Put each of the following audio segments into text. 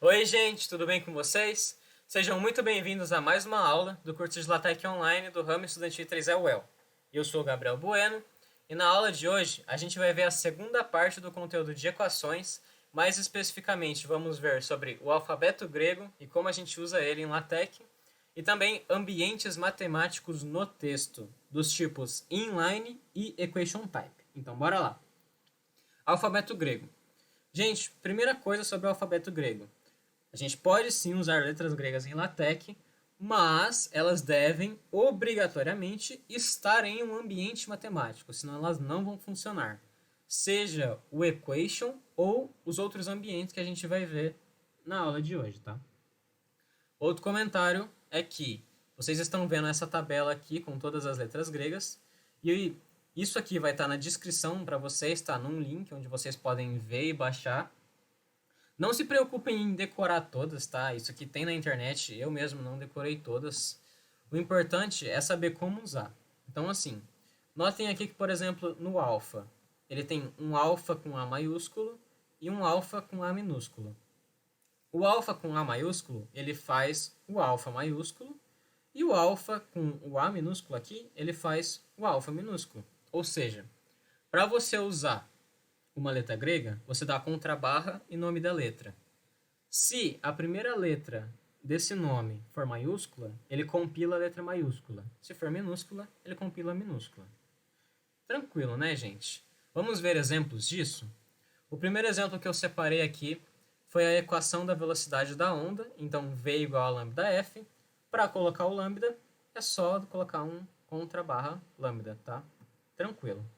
Oi, gente, tudo bem com vocês? Sejam muito bem-vindos a mais uma aula do curso de LaTeX Online do ramo estudantil 3E UEL. Eu sou o Gabriel Bueno e na aula de hoje a gente vai ver a segunda parte do conteúdo de equações. Mais especificamente, vamos ver sobre o alfabeto grego e como a gente usa ele em LaTeX e também ambientes matemáticos no texto, dos tipos inline e equation type. Então, bora lá. Alfabeto grego. Gente, primeira coisa sobre o alfabeto grego. A gente pode sim usar letras gregas em LaTeX, mas elas devem obrigatoriamente estar em um ambiente matemático, senão elas não vão funcionar. Seja o equation ou os outros ambientes que a gente vai ver na aula de hoje, tá? Outro comentário é que vocês estão vendo essa tabela aqui com todas as letras gregas e isso aqui vai estar na descrição para vocês, tá? Num link onde vocês podem ver e baixar. Não se preocupem em decorar todas, tá? Isso aqui tem na internet, eu mesmo não decorei todas. O importante é saber como usar. Então, assim, notem aqui que, por exemplo, no alfa, ele tem um alfa com A maiúsculo e um alfa com A minúsculo. O alfa com A maiúsculo, ele faz o alfa maiúsculo, e o alfa com o A minúsculo aqui, ele faz o alfa minúsculo. Ou seja, para você usar uma letra grega, você dá contrabarra e nome da letra. Se a primeira letra desse nome for maiúscula, ele compila a letra maiúscula. Se for minúscula, ele compila a minúscula. Tranquilo, né, gente? Vamos ver exemplos disso? O primeiro exemplo que eu separei aqui foi a equação da velocidade da onda. Então, V igual a lambda F. Para colocar o lambda, é só colocar um contrabarra lambda, tá? Tranquilo.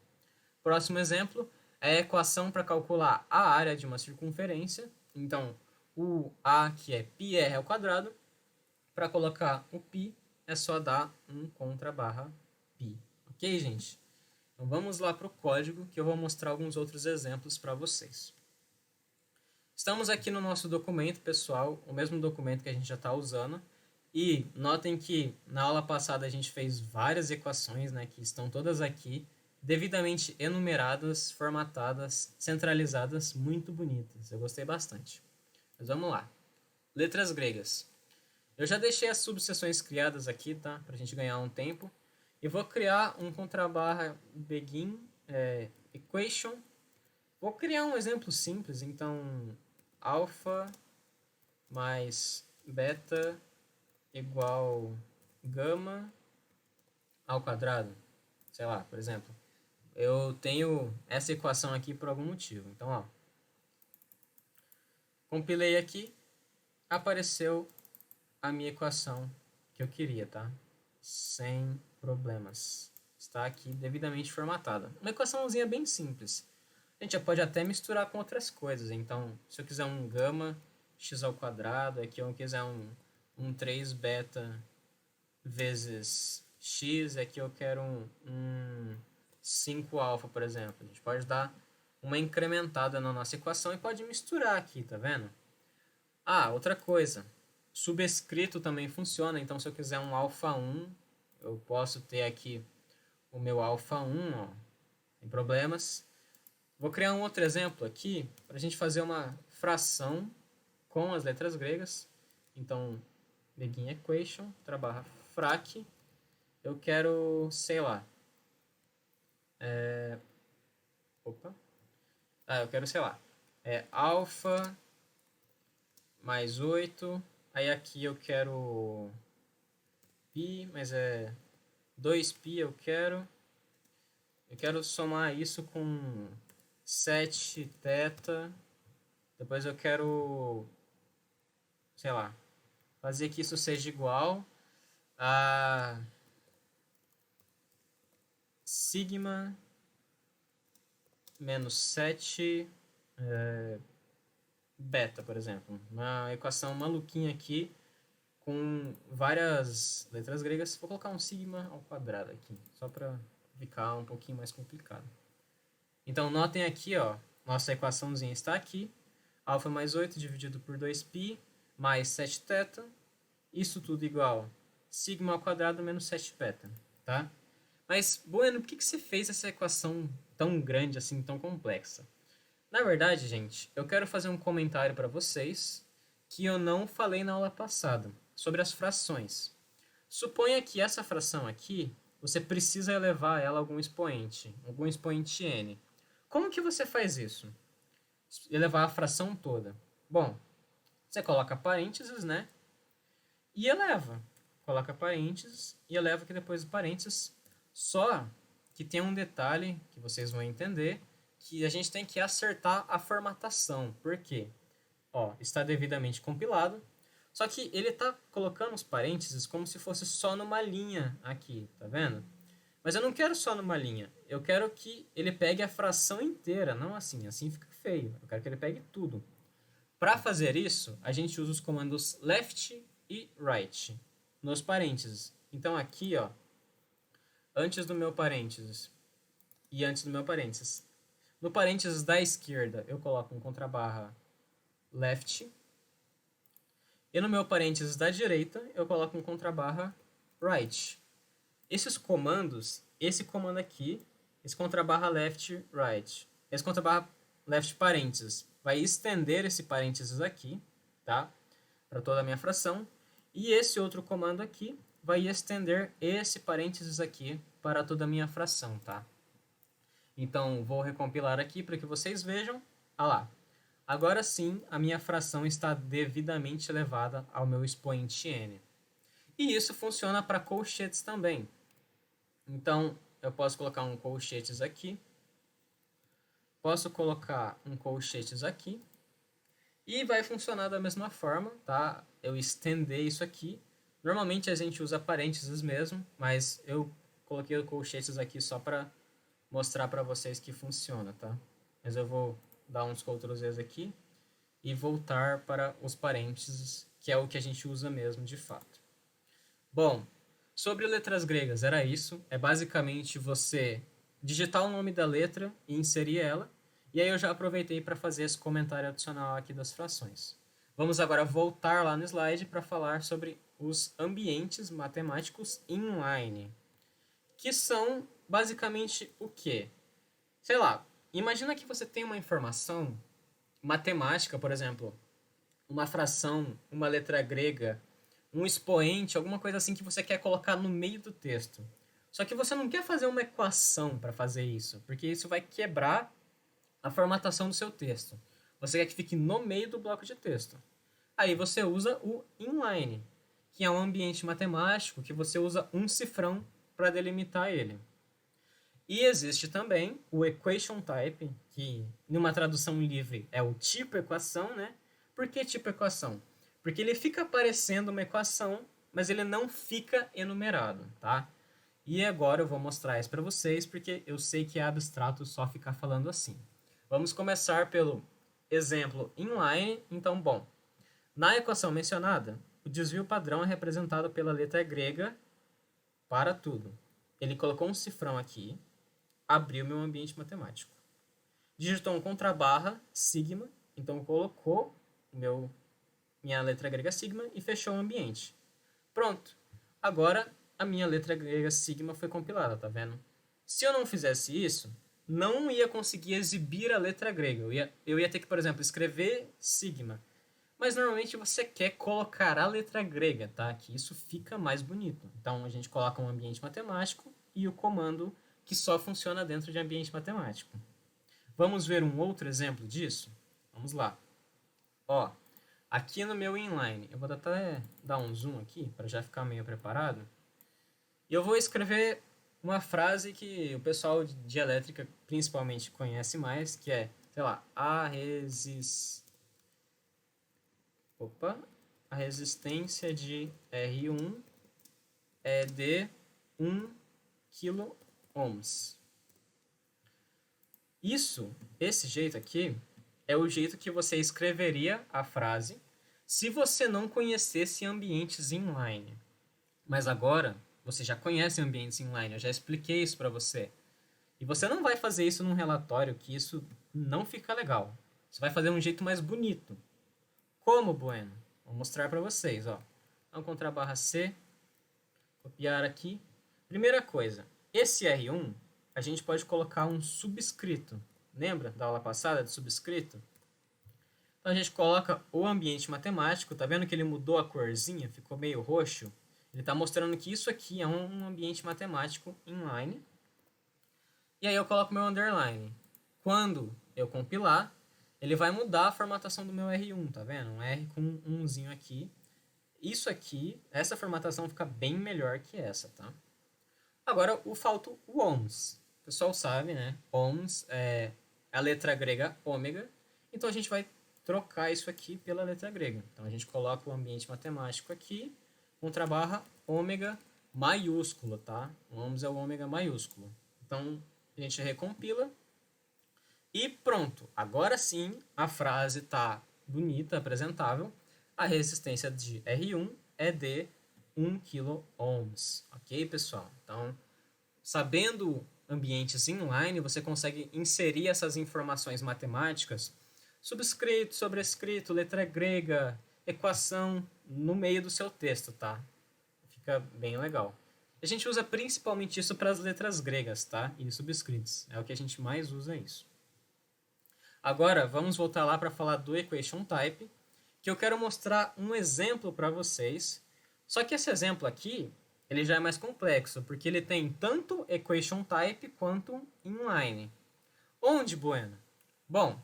Próximo exemplo é a equação para calcular a área de uma circunferência. Então, o A, que é πr ao quadrado, para colocar o π é só dar um contra barra π. Ok, gente? Então, vamos lá para o código que eu vou mostrar alguns outros exemplos para vocês. Estamos aqui no nosso documento, pessoal, o mesmo documento que a gente já está usando. E notem que na aula passada a gente fez várias equações, né, que estão todas aqui, devidamente enumeradas, formatadas, centralizadas, muito bonitas. Eu gostei bastante. Mas vamos lá. Letras gregas. Eu já deixei as subseções criadas aqui, tá? Pra gente ganhar um tempo. E vou criar um contrabarra begin equation. Vou criar um exemplo simples, então alfa mais beta igual gama ao quadrado. Sei lá, por exemplo. Eu tenho essa equação aqui por algum motivo. Então, ó, compilei aqui, apareceu a minha equação que eu queria, tá? Sem problemas. Está aqui devidamente formatada. Uma equaçãozinha bem simples. A gente já pode até misturar com outras coisas. Então, se eu quiser um gama x ao quadrado, aqui eu quiser um 3 beta vezes x, aqui eu quero um 5 alfa, por exemplo. A gente pode dar uma incrementada na nossa equação e pode misturar aqui, tá vendo? Ah, outra coisa. Subscrito também funciona, então se eu quiser um alfa 1, eu posso ter aqui o meu alfa 1, ó, sem problemas. Vou criar um outro exemplo aqui para a gente fazer uma fração com as letras gregas. Então, begin equation, trabalha frac. Eu quero, sei lá. Eu quero, sei lá. Alfa mais 8. Aí aqui eu quero π, mas é 2π eu quero. Eu quero somar isso com 7 θ. Depois eu quero, sei lá, fazer que isso seja igual a sigma menos 7 beta, por exemplo. Uma equação maluquinha aqui com várias letras gregas. Vou colocar um sigma ao quadrado aqui, só para ficar um pouquinho mais complicado. Então, notem aqui, ó, nossa equaçãozinha está aqui. Alfa mais 8 dividido por 2π mais 7 θ. Isso tudo igual sigma ao quadrado menos 7 beta, tá? Mas, Bueno, por que você fez essa equação tão grande assim, tão complexa? Na verdade, gente, eu quero fazer um comentário para vocês que eu não falei na aula passada, sobre as frações. Suponha que essa fração aqui, você precisa elevar ela a algum expoente n. Como que você faz isso? Elevar a fração toda. Bom, você coloca parênteses, né? E eleva. Coloca parênteses e eleva aqui depois do parênteses. Só que tem um detalhe que vocês vão entender, que a gente tem que acertar a formatação. Por quê? Ó, está devidamente compilado. Só que ele está colocando os parênteses como se fosse só numa linha aqui, tá vendo? Mas eu não quero só numa linha. Eu quero que ele pegue a fração inteira, não assim. Assim fica feio. Eu quero que ele pegue tudo. Para fazer isso, a gente usa os comandos left e right nos parênteses. Então aqui, ó, antes do meu parênteses e antes do meu parênteses. No parênteses da esquerda, eu coloco um contrabarra left. E no meu parênteses da direita, eu coloco um contrabarra right. Esses comandos, esse comando aqui, esse contrabarra left, right, esse contrabarra left parênteses, vai estender esse parênteses aqui, tá? Para toda a minha fração. E esse outro comando aqui vai estender esse parênteses aqui para toda a minha fração, tá? Então, vou recompilar aqui para que vocês vejam. Ah lá. Agora sim, a minha fração está devidamente elevada ao meu expoente n. E isso funciona para colchetes também. Então, eu posso colocar um colchetes aqui. Posso colocar um colchetes aqui. E vai funcionar da mesma forma, tá? Eu estender isso aqui. Normalmente a gente usa parênteses mesmo, mas eu coloquei o colchetes aqui só para mostrar para vocês que funciona, tá? Mas eu vou dar uns Ctrl+Z aqui e voltar para os parênteses, que é o que a gente usa mesmo de fato. Bom, sobre letras gregas era isso. É basicamente você digitar o nome da letra e inserir ela. E aí eu já aproveitei para fazer esse comentário adicional aqui das frações. Vamos agora voltar lá no slide para falar sobre os ambientes matemáticos inline, que são basicamente o quê? Sei lá, imagina que você tem uma informação matemática, por exemplo, uma fração, uma letra grega, um expoente, alguma coisa assim que você quer colocar no meio do texto. Só que você não quer fazer uma equação para fazer isso, porque isso vai quebrar a formatação do seu texto. Você quer que fique no meio do bloco de texto. Aí você usa o inline, que é um ambiente matemático que você usa um cifrão para delimitar ele. E existe também o equation type, que numa tradução livre é o tipo equação, né? Por que tipo equação? Porque ele fica parecendo uma equação, mas ele não fica enumerado, tá? E agora eu vou mostrar isso para vocês, porque eu sei que é abstrato só ficar falando assim. Vamos começar pelo exemplo inline. Então, bom, na equação mencionada, o desvio padrão é representado pela letra grega para tudo. Ele colocou um cifrão aqui, abriu meu ambiente matemático. Digitou um contrabarra sigma, então colocou minha letra grega sigma e fechou o ambiente. Pronto. Agora a minha letra grega sigma foi compilada, tá vendo? Se eu não fizesse isso, não ia conseguir exibir a letra grega. Eu ia ter que, por exemplo, escrever sigma. Mas normalmente você quer colocar a letra grega, tá? Que isso fica mais bonito. Então a gente coloca um ambiente matemático e o comando que só funciona dentro de ambiente matemático. Vamos ver um outro exemplo disso? Vamos lá. Ó, aqui no meu inline, eu vou até dar um zoom aqui para já ficar meio preparado. E eu vou escrever uma frase que o pessoal de elétrica principalmente conhece mais, que é, sei lá, a resistência de R1 é de 1 kΩ. Esse jeito aqui, é o jeito que você escreveria a frase se você não conhecesse ambientes inline. Mas agora, você já conhece ambientes inline, eu já expliquei isso para você. E você não vai fazer isso num relatório, que isso não fica legal. Você vai fazer um jeito mais bonito. Como, Bueno? Vou mostrar para vocês, ó. Então, contrabarra C, copiar aqui. Primeira coisa, esse R1, a gente pode colocar um subscrito. Lembra da aula passada de subscrito? Então a gente coloca o ambiente matemático, tá vendo que ele mudou a corzinha, ficou meio roxo? Ele está mostrando que isso aqui é um ambiente matemático inline. E aí eu coloco meu underline. Quando eu compilar, ele vai mudar a formatação do meu R1, tá vendo? Um R com um umzinho aqui. Isso aqui, essa formatação fica bem melhor que essa, tá? Agora, falta o ohms. O pessoal sabe, né? Ohms é a letra grega ômega. Então, a gente vai trocar isso aqui pela letra grega. Então, a gente coloca o ambiente matemático aqui, _, ômega maiúsculo, tá? O ohms é o ômega maiúsculo. Então, a gente recompila. E pronto. Agora sim, a frase tá bonita, apresentável. A resistência de R1 é de 1 kΩ. Ok, pessoal? Então, sabendo ambientes inline, você consegue inserir essas informações matemáticas, subscrito, sobrescrito, letra grega, equação, no meio do seu texto, tá? Fica bem legal. A gente usa principalmente isso para as letras gregas, tá? E subscritos. É o que a gente mais usa isso. Agora, vamos voltar lá para falar do equation type, que eu quero mostrar um exemplo para vocês. Só que esse exemplo aqui, ele já é mais complexo, porque ele tem tanto equation type quanto inline. Onde, Bueno? Bom,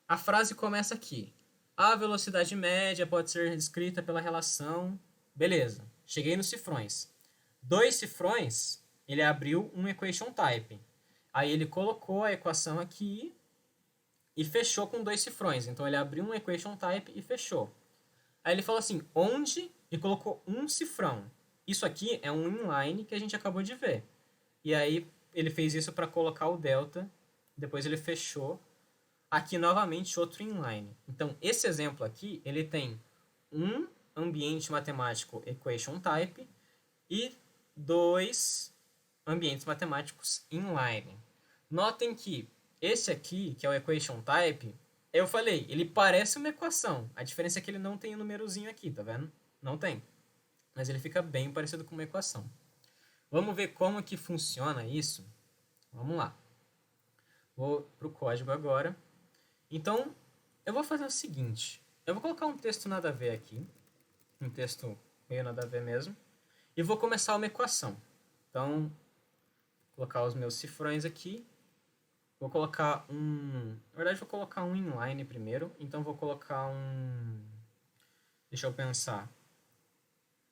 a frase começa aqui. A velocidade média pode ser descrita pela relação... Beleza, cheguei nos cifrões. 2 cifrões, ele abriu um equation type. Aí ele colocou a equação aqui e fechou com 2 cifrões. Então ele abriu um equation type e fechou. Aí ele falou assim, onde? E colocou um cifrão. Isso aqui é um inline que a gente acabou de ver. E aí ele fez isso para colocar o delta. Depois ele fechou. Aqui novamente outro inline. Então esse exemplo aqui, ele tem um ambiente matemático equation type e 2 ambientes matemáticos inline. Notem que esse aqui, que é o equation type, eu falei, ele parece uma equação. A diferença é que ele não tem o númerozinho aqui, tá vendo? Não tem. Mas ele fica bem parecido com uma equação. Vamos ver como que funciona isso? Vamos lá. Vou para o código agora. Então, eu vou fazer o seguinte. Eu vou colocar um texto nada a ver aqui. Um texto meio nada a ver mesmo. E vou começar uma equação. Então, vou colocar os meus cifrões aqui. Vou colocar na verdade, vou colocar um inline primeiro. Então, vou colocar um... Deixa eu pensar.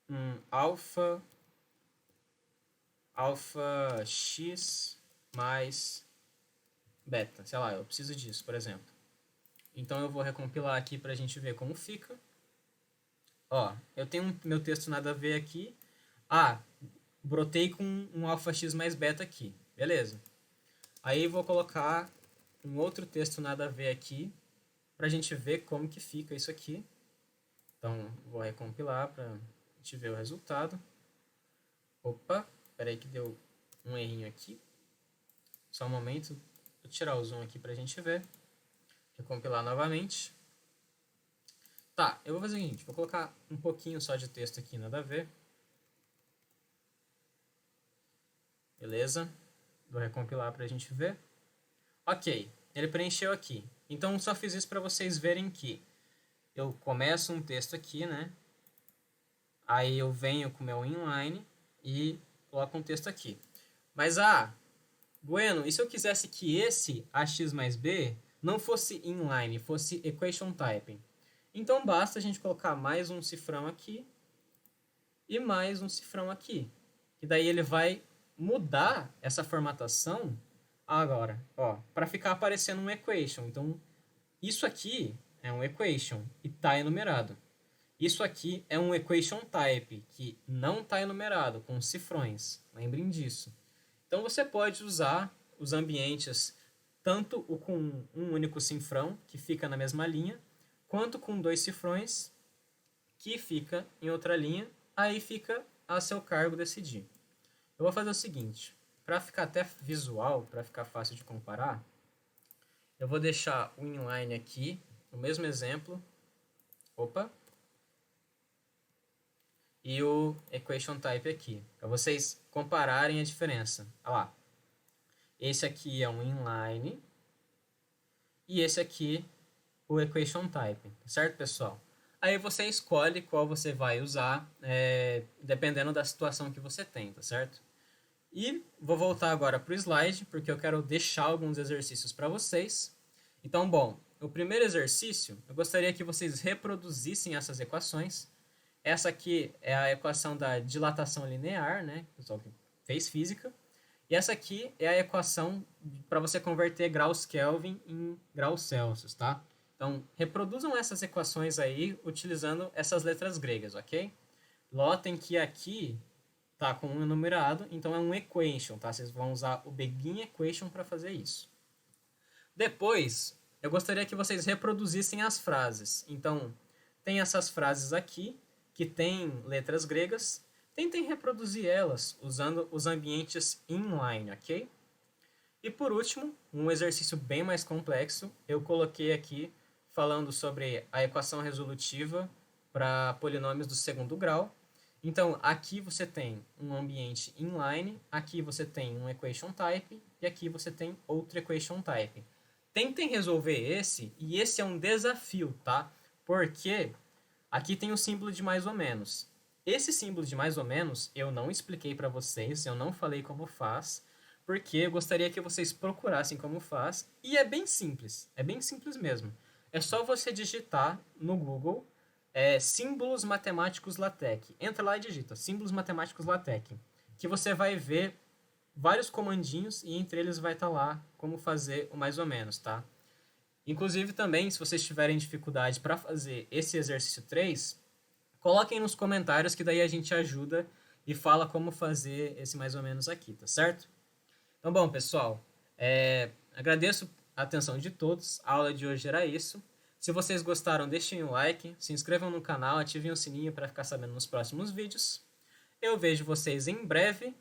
Um alfa x mais beta. Sei lá, eu preciso disso, por exemplo. Então, eu vou recompilar aqui para a gente ver como fica. Ó, eu tenho meu texto nada a ver aqui. Ah, brotei com um alfa x mais beta aqui. Beleza. Aí vou colocar um outro texto nada a ver aqui, para a gente ver como que fica isso aqui. Então, vou recompilar para a gente ver o resultado. Opa, espera aí que deu um errinho aqui. Só um momento, vou tirar o zoom aqui para a gente ver. Recompilar novamente. Tá, eu vou fazer o seguinte, vou colocar um pouquinho só de texto aqui, nada a ver. Beleza? Vou recompilar para a gente ver. Ok, ele preencheu aqui. Então, só fiz isso para vocês verem que eu começo um texto aqui, né? Aí eu venho com o meu inline e coloco um texto aqui. Mas, Bueno, e se eu quisesse que esse ax mais b não fosse inline, fosse equation type? Então, basta a gente colocar mais um cifrão aqui e mais um cifrão aqui. E daí ele vai mudar essa formatação agora, ó, para ficar aparecendo um equation. Então, isso aqui é um equation e está enumerado. Isso aqui é um equation type que não está enumerado, com cifrões. Lembrem disso. Então, você pode usar os ambientes tanto com um único cifrão, que fica na mesma linha, quanto com 2 cifrões, que fica em outra linha. Aí fica a seu cargo decidir. Eu vou fazer o seguinte, para ficar até visual, para ficar fácil de comparar, eu vou deixar o inline aqui, o mesmo exemplo, opa, e o equation type aqui, para vocês compararem a diferença. Olha lá, esse aqui é um inline, e esse aqui o equation type, certo, pessoal? Aí você escolhe qual você vai usar, dependendo da situação que você tem, tá certo? E vou voltar agora para o slide, porque eu quero deixar alguns exercícios para vocês. Então, bom, o primeiro exercício, eu gostaria que vocês reproduzissem essas equações. Essa aqui é a equação da dilatação linear, né? Pessoal que fez física. E essa aqui é a equação para você converter graus Kelvin em graus Celsius, tá? Então, reproduzam essas equações aí utilizando essas letras gregas, ok? Notem que aqui tá com um numerado, então é um equation, tá? Vocês vão usar o begin equation para fazer isso. Depois, eu gostaria que vocês reproduzissem as frases. Então, tem essas frases aqui, que tem letras gregas. Tentem reproduzir elas usando os ambientes inline, ok? E por último, um exercício bem mais complexo, eu coloquei aqui falando sobre a equação resolutiva para polinômios do segundo grau. Então, aqui você tem um ambiente inline, aqui você tem um equation type e aqui você tem outro equation type. Tentem resolver esse, e esse é um desafio, tá? Porque aqui tem o símbolo de mais ou menos. Esse símbolo de mais ou menos eu não expliquei para vocês, eu não falei como faz, porque eu gostaria que vocês procurassem como faz, e é bem simples mesmo. É só você digitar no Google símbolos matemáticos LaTeX. Entra lá e digita símbolos matemáticos LaTeX, que você vai ver vários comandinhos e entre eles vai estar lá como fazer o mais ou menos, tá? Inclusive também, se vocês tiverem dificuldade para fazer esse exercício 3, coloquem nos comentários que daí a gente ajuda e fala como fazer esse mais ou menos aqui, tá certo? Então, bom, pessoal, agradeço a atenção de todos. A aula de hoje era isso. Se vocês gostaram, deixem um like, se inscrevam no canal, ativem o sininho para ficar sabendo nos próximos vídeos. Eu vejo vocês em breve.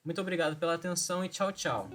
Muito obrigado pela atenção e tchau, tchau.